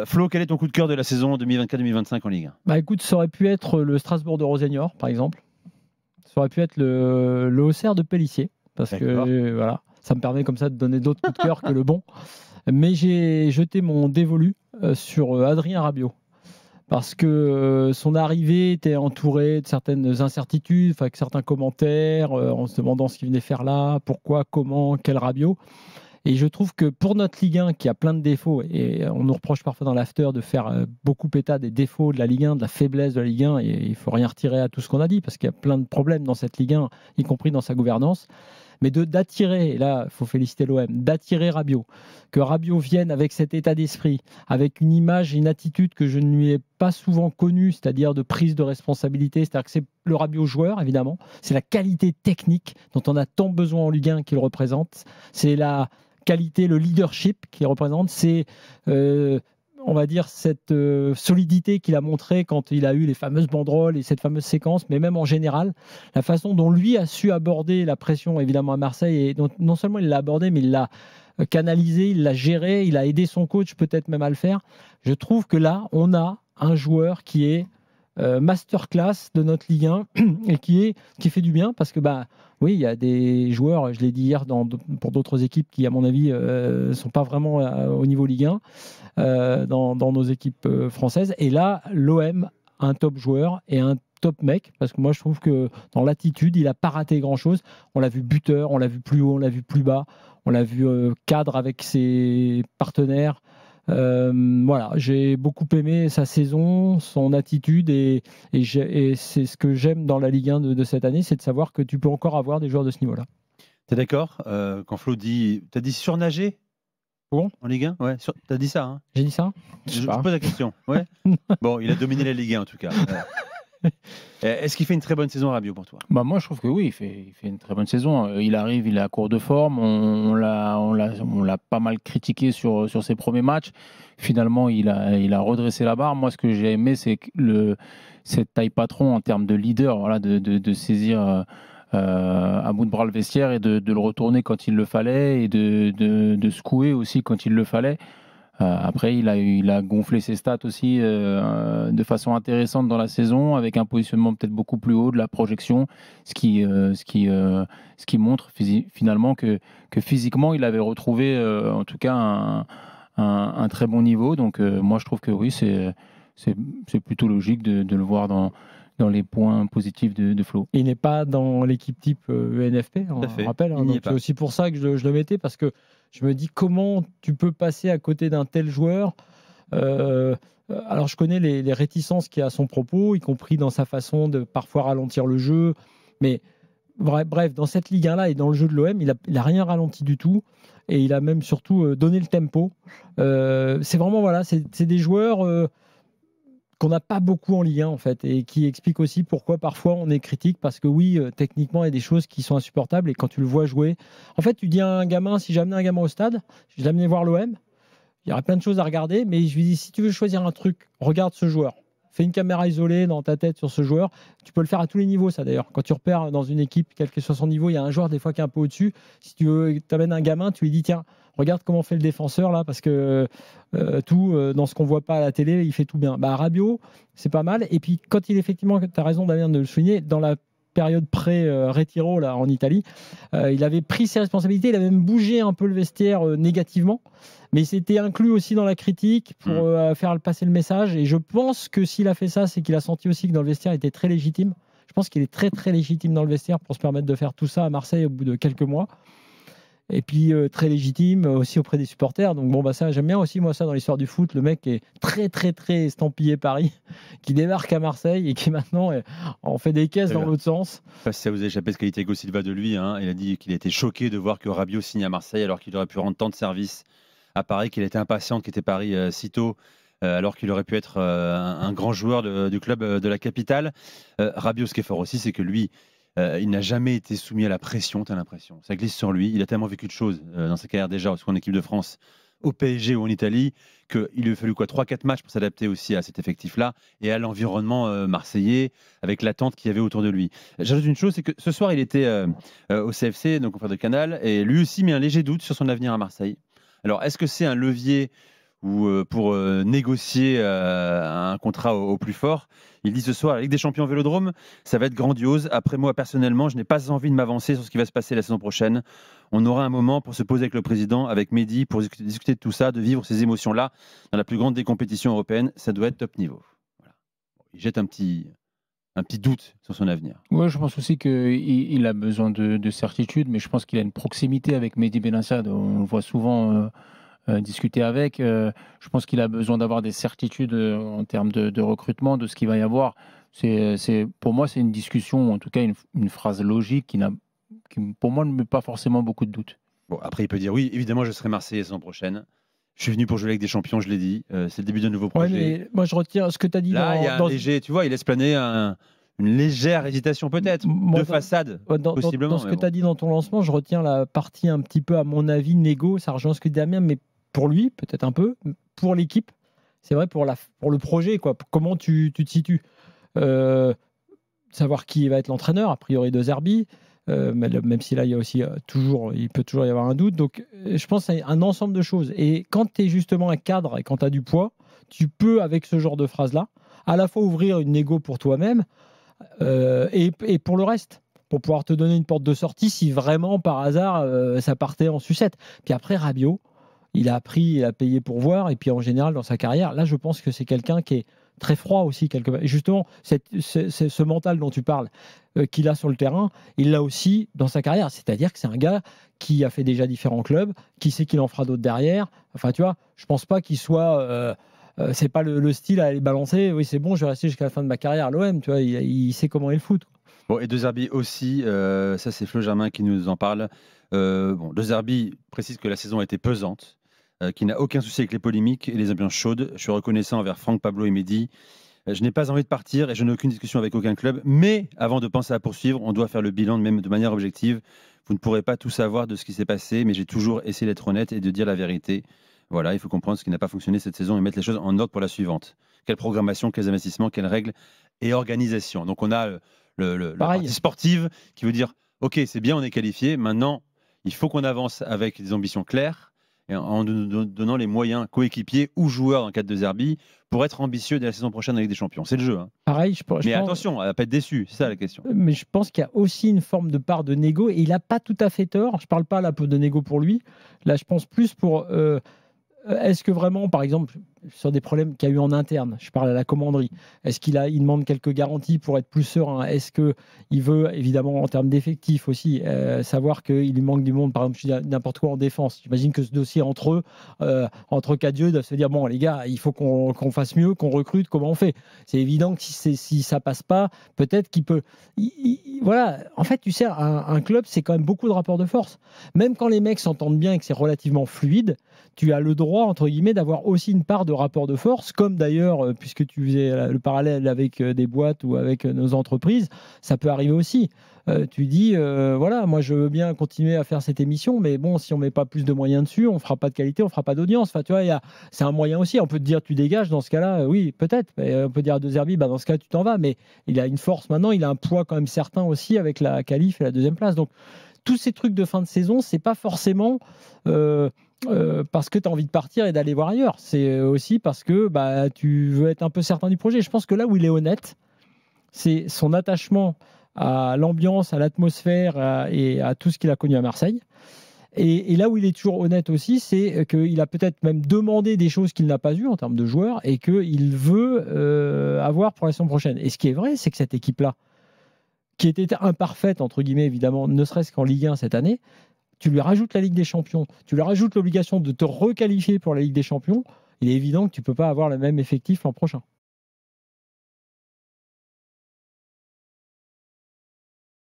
Flo, quel est ton coup de cœur de la saison 2024-2025 en Ligue 1? Bah écoute, ça aurait pu être le Strasbourg de Rosenior, par exemple. Ça aurait pu être le Auxerre de Pélissier, parce que voilà, ça me permet comme ça de donner d'autres coups de cœur que le bon. Mais j'ai jeté mon dévolu sur Adrien Rabiot, parce que son arrivée était entourée de certaines incertitudes, avec certains commentaires, en se demandant ce qu'il venait faire là, pourquoi, comment, quel Rabiot. Et je trouve que pour notre Ligue 1, qui a plein de défauts, et on nous reproche parfois dans l'after de faire beaucoup état des défauts de la Ligue 1, de la faiblesse de la Ligue 1, et il ne faut rien retirer à tout ce qu'on a dit, parce qu'il y a plein de problèmes dans cette Ligue 1, y compris dans sa gouvernance. Mais d'attirer, et là, il faut féliciter l'OM, d'attirer Rabiot, que Rabiot vienne avec cet état d'esprit, avec une image et une attitude que je ne lui ai pas souvent connue, c'est-à-dire de prise de responsabilité, c'est-à-dire que c'est le Rabiot joueur, évidemment, c'est la qualité technique dont on a tant besoin en Ligue 1 qu'il représente, c'est la qualité, le leadership qu'il représente, c'est on va dire cette solidité qu'il a montré quand il a eu les fameuses banderoles et cette fameuse séquence, mais même en général, la façon dont lui a su aborder la pression évidemment à Marseille, et non seulement il l'a abordé, mais il l'a canalisé, il l'a géré, il a aidé son coach peut-être même à le faire. Je trouve que là, on a un joueur qui est masterclass de notre Ligue 1 et qui fait du bien parce que oui, il y a des joueurs, je l'ai dit hier pour d'autres équipes qui à mon avis ne sont pas vraiment au niveau Ligue 1 dans nos équipes françaises, et là l'OM a un top joueur et un top mec, parce que moi je trouve que dans l'attitude il n'a pas raté grand chose. On l'a vu buteur, on l'a vu plus haut, on l'a vu plus bas, on l'a vu cadre avec ses partenaires. Voilà, j'ai beaucoup aimé sa saison, son attitude, et c'est ce que j'aime dans la Ligue 1 de cette année, c'est de savoir que tu peux encore avoir des joueurs de ce niveau-là. Tu es d'accord quand Flo dit, tu as dit surnager bon en Ligue 1? Ouais, tu as dit ça, hein? J'ai dit ça? Je pose la question. Ouais. Bon, il a dominé la Ligue 1 en tout cas. Est-ce qu'il fait une très bonne saison, Rabiot, pour toi? Moi, je trouve que oui, il fait une très bonne saison. Il arrive, il est à court de forme. On l'a pas mal critiqué sur ses premiers matchs. Finalement, il a redressé la barre. Moi, ce que j'ai aimé, c'est cette taille patron en termes de leader, voilà, de saisir à bout de bras le vestiaire et de le retourner quand il le fallait et de secouer aussi quand il le fallait. Après, il a gonflé ses stats aussi de façon intéressante dans la saison, avec un positionnement peut-être beaucoup plus haut de la projection, ce qui montre finalement que physiquement, il avait retrouvé en tout cas un très bon niveau. Donc moi, je trouve que oui, c'est plutôt logique de le voir dans les points positifs de Flo. Il n'est pas dans l'équipe type ENFP, on rappelle. C'est aussi pour ça que je le mettais, parce que je me dis comment tu peux passer à côté d'un tel joueur. Alors je connais les réticences qu'il y a à son propos, y compris dans sa façon de parfois ralentir le jeu. Mais bref, dans cette Ligue 1-là et dans le jeu de l'OM, il a rien ralenti du tout. Et il a même surtout donné le tempo. C'est vraiment, voilà, c'est des joueurs qu'on n'a pas beaucoup en Ligue 1 en fait, et qui explique aussi pourquoi parfois on est critique, parce que oui, techniquement il y a des choses qui sont insupportables, et quand tu le vois jouer, en fait tu dis à un gamin, si j'amenais un gamin au stade, je l'amenais voir l'OM, il y aurait plein de choses à regarder, mais je lui dis, si tu veux choisir un truc, regarde ce joueur. Fais une caméra isolée dans ta tête sur ce joueur. Tu peux le faire à tous les niveaux, ça d'ailleurs. Quand tu repères dans une équipe, quel que soit son niveau, il y a un joueur des fois qui est un peu au-dessus. Si tu veux, t'amènes un gamin, tu lui dis, tiens, regarde comment fait le défenseur là, parce que dans ce qu'on voit pas à la télé, il fait tout bien. Rabiot, c'est pas mal. Et puis quand il effectivement, tu as raison Damien de le souligner, dans la période pré-Retiro là en Italie, il avait pris ses responsabilités, il avait même bougé un peu le vestiaire négativement, mais il s'était inclus aussi dans la critique pour faire passer le message. Et je pense que s'il a fait ça, c'est qu'il a senti aussi que dans le vestiaire il était très légitime. Je pense qu'il est très très légitime dans le vestiaire pour se permettre de faire tout ça à Marseille au bout de quelques mois. Et puis très légitime aussi auprès des supporters. Donc ça, j'aime bien aussi moi ça dans l'histoire du foot. Le mec est très très très estampillé Paris, qui débarque à Marseille et qui maintenant en fait des caisses dans l'autre sens. Je sais pas si ça vous a échappé ce qu'a dit Thiago Silva de lui. Hein. Il a dit qu'il était choqué de voir que Rabiot signe à Marseille alors qu'il aurait pu rendre tant de services à Paris, qu'il était impatient de quitter Paris si tôt. Alors qu'il aurait pu être un grand joueur du club de la capitale. Rabiot, ce qui est fort aussi, c'est que lui, il n'a jamais été soumis à la pression, tu as l'impression. Ça glisse sur lui. Il a tellement vécu de choses dans sa carrière déjà, soit en équipe de France, au PSG ou en Italie, qu'il lui a fallu 3-4 matchs pour s'adapter aussi à cet effectif-là et à l'environnement marseillais, avec l'attente qu'il y avait autour de lui. J'ajoute une chose, c'est que ce soir, il était au CFC, donc confrère de Canal, et lui aussi met un léger doute sur son avenir à Marseille. Alors, est-ce que c'est un levier ou pour négocier un contrat au plus fort. Il dit ce soir, la Ligue des Champions Vélodrome, ça va être grandiose. Après moi, personnellement, je n'ai pas envie de m'avancer sur ce qui va se passer la saison prochaine. On aura un moment pour se poser avec le président, avec Mehdi, pour discuter de tout ça, de vivre ces émotions-là dans la plus grande des compétitions européennes. Ça doit être top niveau. Voilà. Il jette un petit doute sur son avenir. Oui, je pense aussi qu'il a besoin de certitude, mais je pense qu'il a une proximité avec Mehdi Benassad. On le voit souvent discuter avec. Je pense qu'il a besoin d'avoir des certitudes en termes de recrutement, de ce qu'il va y avoir. Pour moi, c'est une discussion, en tout cas une phrase logique qui, pour moi, ne met pas forcément beaucoup de doutes. Bon, après, il peut dire oui, évidemment, je serai Marseillais la saison prochaine. Je suis venu pour jouer avec des champions, je l'ai dit. C'est le début d'un nouveau projet. Ouais, mais moi, je retire ce que tu as dit. Là, il y a un léger, tu vois, il laisse planer une légère hésitation peut-être, de façade, possiblement. Dans ce que tu as dit dans ton lancement, je retiens la partie un petit peu, à mon avis, négo. Ça rejoint ce que dit Damien, mais pour lui, peut-être un peu. Pour l'équipe, c'est vrai, pour le projet, quoi. Comment tu te situes. Savoir qui va être l'entraîneur, a priori de Zerbi. Même si là, il peut toujours y avoir un doute. Donc, je pense que c'est un ensemble de choses. Et quand tu es justement un cadre et quand tu as du poids, tu peux, avec ce genre de phrase-là, à la fois ouvrir une négo pour toi-même et pour le reste, pour pouvoir te donner une porte de sortie si vraiment, par hasard, ça partait en sucette. Puis après, Rabiot, il a payé pour voir. Et puis, en général, dans sa carrière, là, je pense que c'est quelqu'un qui est très froid aussi, quelque part. Et justement, ce mental dont tu parles, qu'il a sur le terrain, il l'a aussi dans sa carrière. C'est-à-dire que c'est un gars qui a fait déjà différents clubs, qui sait qu'il en fera d'autres derrière. Enfin, tu vois, je pense pas qu'il soit... c'est pas le style à aller balancer. Oui, c'est bon, je vais rester jusqu'à la fin de ma carrière à l'OM. Tu vois, il sait comment est le foot. Bon, et De Zerbi aussi, ça c'est Flo Germain qui nous en parle. De Zerbi précise que la saison a été pesante, qu'il n'a aucun souci avec les polémiques et les ambiances chaudes. Je suis reconnaissant envers Franck, Pablo et Mehdi. Je n'ai pas envie de partir et je n'ai aucune discussion avec aucun club. Mais avant de penser à poursuivre, on doit faire le bilan même de manière objective. Vous ne pourrez pas tout savoir de ce qui s'est passé, mais j'ai toujours essayé d'être honnête et de dire la vérité. Voilà, il faut comprendre ce qui n'a pas fonctionné cette saison et mettre les choses en ordre pour la suivante. Quelle programmation, quels investissements, quelles règles et organisation. Donc on a la partie sportive qui veut dire ok, c'est bien, on est qualifié. Maintenant, il faut qu'on avance avec des ambitions claires et en nous donnant les moyens coéquipiers ou joueurs dans le cadre de Zerbi pour être ambitieux dès la saison prochaine avec des champions. C'est le jeu. Hein. Pareil, mais attention, elle va pas être déçue, c'est ça la question. Mais je pense qu'il y a aussi une forme de part de négo et il n'a pas tout à fait tort. Je ne parle pas là de négo pour lui. Là, je pense plus pour... est-ce que vraiment, par exemple, sur des problèmes qu'il y a eu en interne, je parle à la commanderie, est-ce qu'il demande quelques garanties pour être plus serein? Est-ce qu'il veut, évidemment, en termes d'effectifs aussi, savoir qu'il lui manque du monde, par exemple, je dis n'importe quoi en défense? J'imagine que ce dossier entre eux, entre Cadieux, doivent se dire, bon, les gars, il faut qu'on fasse mieux, qu'on recrute, comment on fait? C'est évident que si ça passe pas, peut-être qu'il peut... voilà, en fait, tu sais, un club, c'est quand même beaucoup de rapports de force. Même quand les mecs s'entendent bien et que c'est relativement fluide, tu as le droit, entre guillemets, d'avoir aussi une part de rapport de force, comme d'ailleurs, puisque tu faisais le parallèle avec des boîtes ou avec nos entreprises, ça peut arriver aussi. Tu dis, voilà, moi je veux bien continuer à faire cette émission, mais bon, si on met pas plus de moyens dessus, on fera pas de qualité, on fera pas d'audience. Enfin, tu vois, c'est un moyen aussi. On peut te dire, tu dégages, dans ce cas-là, oui, peut-être. On peut dire à De Zerbi, dans ce cas, tu t'en vas, mais il a une force maintenant, il a un poids quand même certain aussi avec la qualif et la deuxième place. Donc, tous ces trucs de fin de saison, c'est pas forcément... parce que tu as envie de partir et d'aller voir ailleurs. C'est aussi parce que tu veux être un peu certain du projet. Je pense que là où il est honnête, c'est son attachement à l'ambiance, à l'atmosphère et à tout ce qu'il a connu à Marseille. Et là où il est toujours honnête aussi, c'est qu'il a peut-être même demandé des choses qu'il n'a pas eues en termes de joueurs et qu'il veut avoir pour la saison prochaine. Et ce qui est vrai, c'est que cette équipe-là, qui était imparfaite, entre guillemets, évidemment, ne serait-ce qu'en Ligue 1 cette année, tu lui rajoutes la Ligue des Champions, tu lui rajoutes l'obligation de te requalifier pour la Ligue des Champions, il est évident que tu ne peux pas avoir le même effectif l'an prochain.